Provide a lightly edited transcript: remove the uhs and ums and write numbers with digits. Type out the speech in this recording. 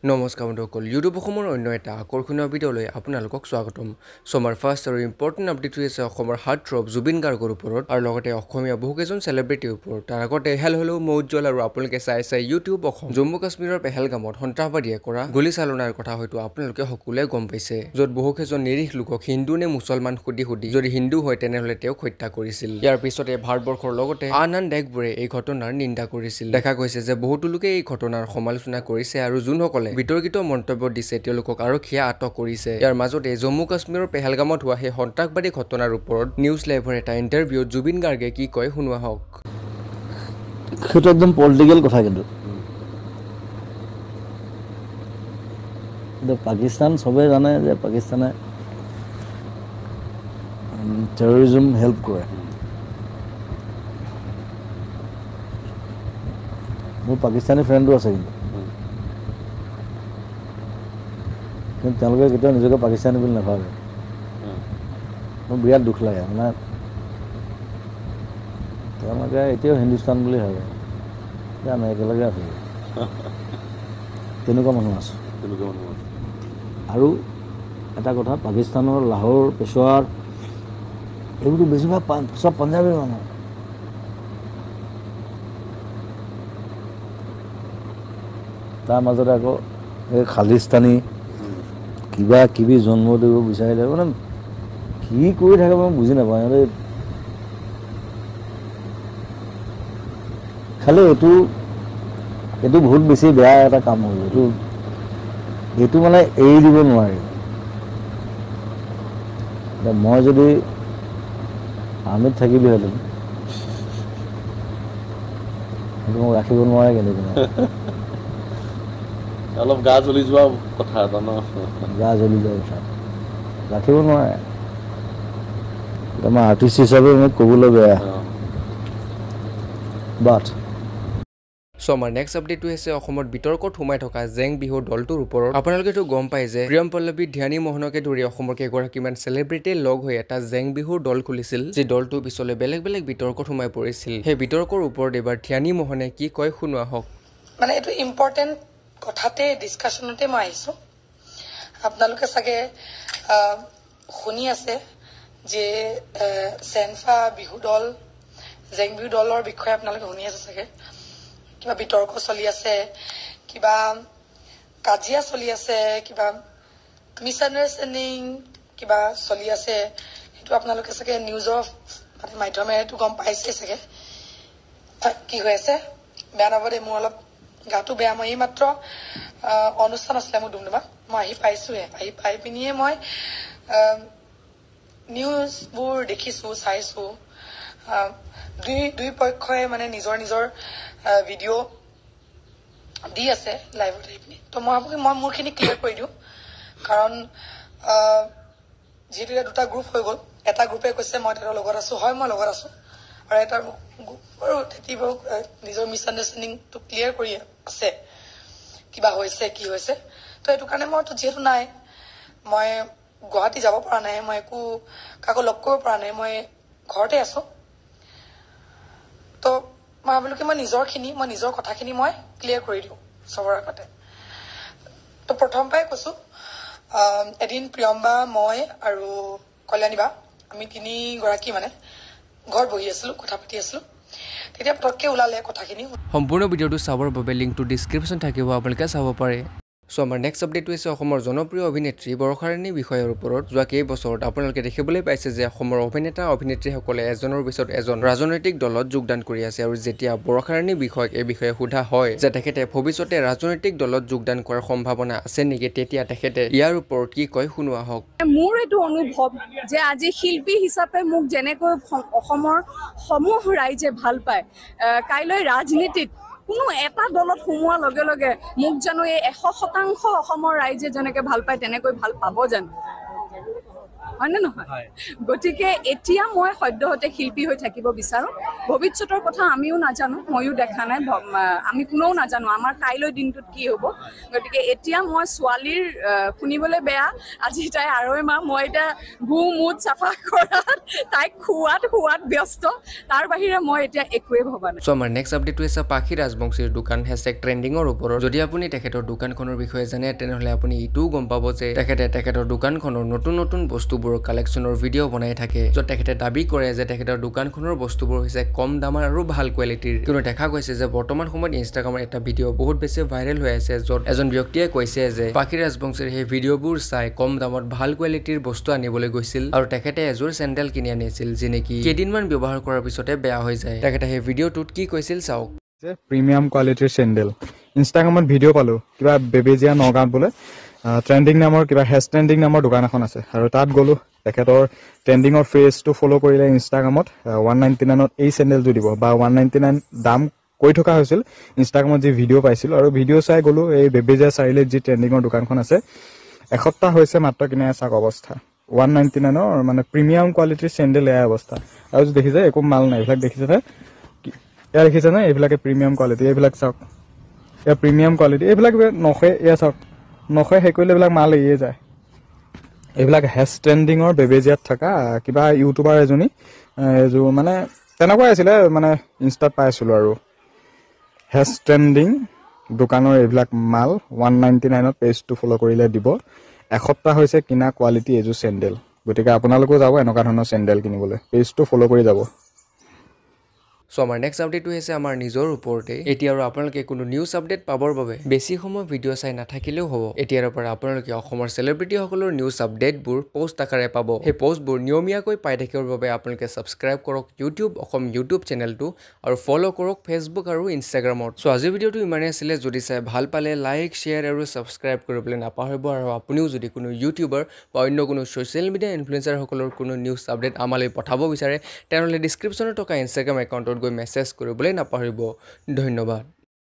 নমস্কাৰ বন্ধুসকল, ইউটিউব অসমৰ অন্য এটা আকৰ্ষণীয় ভিডিঅ'লৈ আপোনালোকক স্বাগতম। আমাৰ ফাৰ্ষ্ট আৰু ইম্পৰ্টেণ্ট আপডেট হৈছে অসমৰ হাৰ্ট থ্ৰব জুবিন গাৰ্গৰ ওপৰত আৰু লগতে অসমীয়া বহুকেইজন চেলিব্ৰিটিৰ ওপৰত। তাৰ আগতে হেল্ল' মই উজ্জ্বল আৰু আপোনালোকে চাই ইউটিউব অসম। জম্মু কাশ্মীৰৰ পেহেলগামত সন্ত্ৰাসবাদীয়ে কৰা গুলীচালনাৰ কথা হয়তো আপোনালোকে সকলোৱে গম পাইছে, য'ত বহুকেইজন নিৰীহ লোকক হিন্দু নে মুছলমান সুধি যদি হিন্দু হয় তেনেহ'লে তেওঁক হত্যা কৰিছিল। ইয়াৰ পিছতে ভাৰতবৰ্ষৰ লগতে আন দেশবোৰে এই ঘটনাৰ নিন্দা কৰিছিল। দেখা গৈছে যে বহুতো লোকে এই ঘটনাৰ সমালোচনা কৰিছে আৰু যোনসকলে বিতৰ্কিত মন্তব্য দিছে তেওঁলোকক আৰক্ষীয়ে আটক কৰিছে। ইয়াৰ মাজতে জম্মু কাশ্মীৰৰ পেহেলগামত হোৱা সেই সন্ত্ৰাসবাদী ঘটনাৰ ওপৰত নিউজ লাইভৰ এটা ইণ্টাৰভিউত জুবিন গাৰ্গে কি কয় শুনোৱা হওক। সেইটো একদম পলিটিকেল কথা, কিন্তু পাকিস্তান চবেই জানে যে পাকিস্তানে টেৰৰিজম হেল্প কৰে। মোৰ পাকিস্তানী ফ্ৰেণ্ডো আছে, কিন্তু তেওঁলোকে কেতিয়াও নিজকে পাকিস্তানী বুলি নাভাবে। মোৰ বিৰাট দুখ লাগে, মানে তেওঁলোকে এতিয়াও হিন্দুস্তান বুলি ভাবে যে আমি একেলগে আছোঁ। তেনেকুৱা মানুহ আছে। আৰু এটা কথা, পাকিস্তানৰ লাহোৰ, পেছোৱাৰ এইবোৰতো বেছিভাগ চব পাঞ্জাৱী মানুহ। তাৰ মাজতে আকৌ এই খালিস্তানী কিবা কিবি জন্ম দিব বিচাৰিলে, মানে কি কৰি থাকে মই বুজি নাপাওঁ। সিহঁতে খালি এইটো বহুত বেছি বেয়া এটা কাম হ'ল। এইটো মানে এৰি দিব নোৱাৰি। মই যদি আৰ্মিত থাকিলোহেঁতেন, সেইটো মোক ৰাখিব নোৱাৰে। কিন্তু অলপ গা জ্বলি যোৱা কথা এটা ন, গা জ্বলি যোৱা কথা ৰাখিব নোৱাৰে। আমাৰ আৰ্টিষ্ট হিচাপে মোক ক'বলৈ বেয়া। বাট আমাৰ নেক্সট আপডেটটো হৈছে অসমত বিতৰ্কত সোমাই থকা জেং বিহুৰ দলটোৰ ওপৰত। আপোনালোকেতো গম পায় যে প্ৰিয়ম পল্লৱী, ধ্যানী মোহনকে ধৰি অসমৰ কেইগৰাকীমান চেলিব্ৰিটিয়ে লগ হৈ এটা জেং বিহুৰ দল খুলিছিল, যি দলটো পিছলৈ বেলেগ বেলেগ বিতৰ্কত সোমাই পৰিছিল। সেই বিতৰ্কৰ ওপৰত এবাৰ ধ্যানী মোহনে কি কয় শুনোৱা হওক। মানে এইটো ইম্পৰ্টেণ্ট কথাতে ডিছকাশ্যনতে মই আহিছোঁ। আপোনালোকে চাগে শুনি আছে যে চেনফা বিহু দল, জেং বিহু দলৰ বিষয়ে আপোনালোকে শুনি আছে চাগে। কিবা বিতৰ্ক চলি আছে, কিবা কাজিয়া চলি আছে, কিবা মিছআণ্ডাৰষ্টেণ্ডিং কিবা চলি আছে। সেইটো আপোনালোকে চাগে নিউজৰ মানে মাধ্যমেৰেতো গম পাইছে চাগে কি হৈ আছে। বেয়া নাপাব দেই, মোৰ অলপ গাটো বেয়া। মই এইমাত্ৰ অনুষ্ঠান আছিলে মোৰ ডুমডুমাত, মই আহি পাইছোহে। আহি পাই পিনিয়ে মই নিউজবোৰ দেখিছো, চাইছো। দুই পক্ষই মানে নিজৰ নিজৰ ভিডিঅ' দি আছে লাইভত আহি পিনি। তো মই মোৰখিনি ক্লিয়াৰ কৰি দিওঁ, কাৰণ যিহেতু এতিয়া দুটা গ্ৰুপ হৈ গ'ল। এটা গ্ৰুপে কৈছে মই তেখেতৰ লগত আছো, হয় মই লগত আছো, আৰু এটা গ্ৰুপৰো নিজৰ মিছআণ্ডাৰষ্টেণ্ডিংটো ক্লিয়াৰ কৰি আছে, কিবা হৈছে কি হৈছে। তো সেইটো কাৰণে মইতো যিহেতু নাই, মই গুৱাহাটী যাব পৰা নাই, মই একো কাকো লগ কৰিব পৰা নাই, মই ঘৰতে আছো। তো মই ভাবিলো কি মই নিজৰ কথাখিনি মই ক্লিয়াৰ কৰি দিওঁ চবৰ আগতে। তো প্ৰথম পৰাই কৈছো, এদিন প্ৰিয়ম্বা, মই আৰু কল্যাণী বা, আমি তিনিগৰাকী মানে ঘৰত বহি আছিলো, কথা পাতি আছিলো। তেতিয়া পটককে ওলালে কথাখিনি। সম্পূৰ্ণ ভিডিঅ'টো চাবৰ বাবে লিংকটো ডিছক্ৰিপশ্যন থাকিব, আপোনালোকে চাব পাৰে। আমাৰ নেক্সট আপডেটটো হৈছে অসমৰ জনপ্ৰিয় অভিনেত্ৰী বৰষা ৰাণী বিষয়ৰ ওপৰত। যোৱা কেইবছৰত আপোনালোকে দেখিবলৈ পাইছে যে অসমৰ অভিনেতা অভিনেত্ৰীসকলে এজনৰ পিছত এজন ৰাজনৈতিক দলত যোগদান কৰি আছে। আৰু যেতিয়া বৰষা ৰাণী বিষয়ক এই বিষয়ে সোধা হয় যে তেখেতে ভৱিষ্যতে ৰাজনৈতিক দলত যোগদান কৰাৰ সম্ভাৱনা আছে নেকি, তেতিয়া তেখেতে ইয়াৰ ওপৰত কি কয় শুনোৱা হওক। মোৰ এইটো অনুভৱ যে আজি শিল্পী হিচাপে মোক যেনেকৈ অসমৰ সমূহ ৰাইজে ভাল পায়, কাইলৈ ৰাজনীতিত কোনো এটা দলত সোমোৱাৰ লগে লগে মোক জানো এই 100% অসমৰ ৰাইজে যেনেকৈ ভাল পায় তেনেকৈ ভাল পাব জানো? হয়নে নহয় গতিকে এতিয়া মই সদ্যহতে শিল্পী হৈ থাকিব বিচাৰোঁ ভৱিষ্যতৰ কথা আমিও নাজানো ময়ো দেখা নাই আমি কোনেও নাজানো আমাৰ কাইলৈ দিনটোত কি হ'ব গতিকে এতিয়া মই ছোৱালীৰ শুনিবলৈ বেয়া আজি তাই আঢ়ৈ মাহ মই এতিয়া গু মুঠ চাফা কৰাত তাইক খোৱাত ব্যস্ত তাৰ বাহিৰে মই এতিয়া একোৱে ভবা নাই সো আমাৰ নেক্সট আপডেটটো হৈছে পাখি ৰাজবংশীৰ দোকান #ট্ৰেণ্ডিঙৰ ওপৰত যদি আপুনি তেখেতৰ দোকানখনৰ বিষয়ে জানে তেনেহ'লে আপুনি ইটোও গম পাব যে তেখেতৰ দোকানখনৰ নতুন বস্তুবোৰৰ কালেকশ্যনৰ ভিডিঅ' বনাই থাকে য'ত তেখেতে দাবী কৰে যে তেখেতৰ দোকানখনৰ বস্তুবোৰ হৈছে কম দামৰ আৰু ভাল কোৱালিটিৰ কিন্তু দেখা গৈছে যে বৰ্তমান সময়ত ইনষ্টাগ্ৰামৰ এটা ভিডিঅ' বহুত বেছি ভাইৰেল হৈ আছে য'ত এজন ব্যক্তিয়ে কৈছে যে পাখি ৰাজবংশীৰ সেই ভিডিঅ'বোৰ চাই কম দামত ভাল কোৱালিটিৰ বস্তু আনিবলৈ গৈছিল আৰু তেখেতে এযোৰ চেণ্ডেল কিনি আনিছিল যি নেকি কেইদিনমান ব্যৱহাৰ কৰাৰ পিছতে বেয়া হৈ যায় তেখেতে সেই ভিডিঅ'টোত কি কৈছিল চাওক যে প্ৰিমিয়াম কোৱালিটিৰ চেণ্ডেল ইনষ্টাগ্ৰামত ভিডিঅ' পালোঁ কিবা বেবেজিয়া নগাঁৱত বোলে ট্ৰেণ্ডিং নামৰ কিবা ট্ৰেণ্ডিং নামৰ দোকান এখন আছে আৰু তাত গ'লোঁ তেখেতৰ ট্ৰেণ্ডিঙৰ ফেজটো ফ'ল' কৰিলে ইনষ্টাগ্ৰামত 199ত এই চেণ্ডেলটো দিব বা 199 দাম কৈ থকা হৈছিল ইনষ্টাগ্ৰামত যি ভিডিঅ' পাইছিলোঁ আৰু ভিডিঅ' চাই গ'লোঁ এই বেবেজিয়া চাৰিআলিত যি ট্ৰেণ্ডিঙৰ দোকানখন আছে এসপ্তাহ হৈছে মাত্ৰ কিনে চাওক অৱস্থা 199ৰ মানে প্ৰিমিয়াম কোৱালিটিৰ চেণ্ডেল এয়া অৱস্থা আৰু দেখিছে একো মাল নাই এইবিলাক দেখিছেনে এয়া দেখিছেনে এইবিলাকে প্ৰিমিয়াম কোৱালিটি এইবিলাক চাওক এয়া প্ৰিমিয়াম কোৱালিটি এইবিলাক নখে এয়া চাওক নখে শেষ কৰিলে এইবিলাক মাল এৰিয়ে যায় এইবিলাক ট্ৰেণ্ডিঙৰ বেবেজিয়াত থকা কিবা ইউটিউবাৰ এজনী এযোৰ মানে তেনেকুৱাই আছিলে মানে ইনষ্টাত পাই আছিলোঁ আৰু ট্ৰেণ্ডিং দোকানৰ এইবিলাক মাল 199ত পেজটো ফ'ল' কৰিলে দিব এসপ্তাহ হৈছে কিনা কোৱালিটি এযোৰ চেণ্ডেল গতিকে আপোনালোকেও যাব এনেকুৱা ধৰণৰ চেণ্ডেল কিনিবলৈ পেজটো ফ'ল' কৰি যাব সো আমাৰ নেক্সট আপডেটটো হৈছে আমাৰ নিজৰ ওপৰতে এতিয়া আৰু আপোনালোকে কোনো নিউজ আপডেট পাবৰ বাবে বেছি সময় ভিডিঅ' চাই নাথাকিলেও হ'ব এতিয়াৰ পৰা আপোনালোকে অসমৰ চেলিব্ৰিটিসকলৰ নিউজ আপডেটবোৰ পোষ্ট আকাৰে পাব সেই পোষ্টবোৰ নিয়মীয়াকৈ পাই থাকিবৰ বাবে আপোনালোকে ছাবস্ক্ৰাইব কৰক অসম ইউটিউব চেনেলটো আৰু ফ'ল' কৰক ফেচবুক আৰু ইনষ্টাগ্ৰামত সো আজিৰ ভিডিঅ'টো ইমানেই আছিলে যদি চাই ভাল পালে লাইক শ্বেয়াৰ আৰু ছাবস্ক্ৰাইব কৰিবলৈ নাপাহৰিব আৰু আপুনিও যদি কোনো ইউটিউবাৰ বা অন্য কোনো ছ'চিয়েল মিডিয়া ইনফ্লুৱেঞ্চাৰসকলৰ কোনো নিউজ আপডেট আমালৈ পঠাব বিচাৰে তেনেহ'লে ডিছক্ৰিপশ্যনত থকা ইনষ্টাগ্ৰাম একাউণ্টত গৈ মেছেজ কৰিবলৈ নাপাহৰিব ধন্যবাদ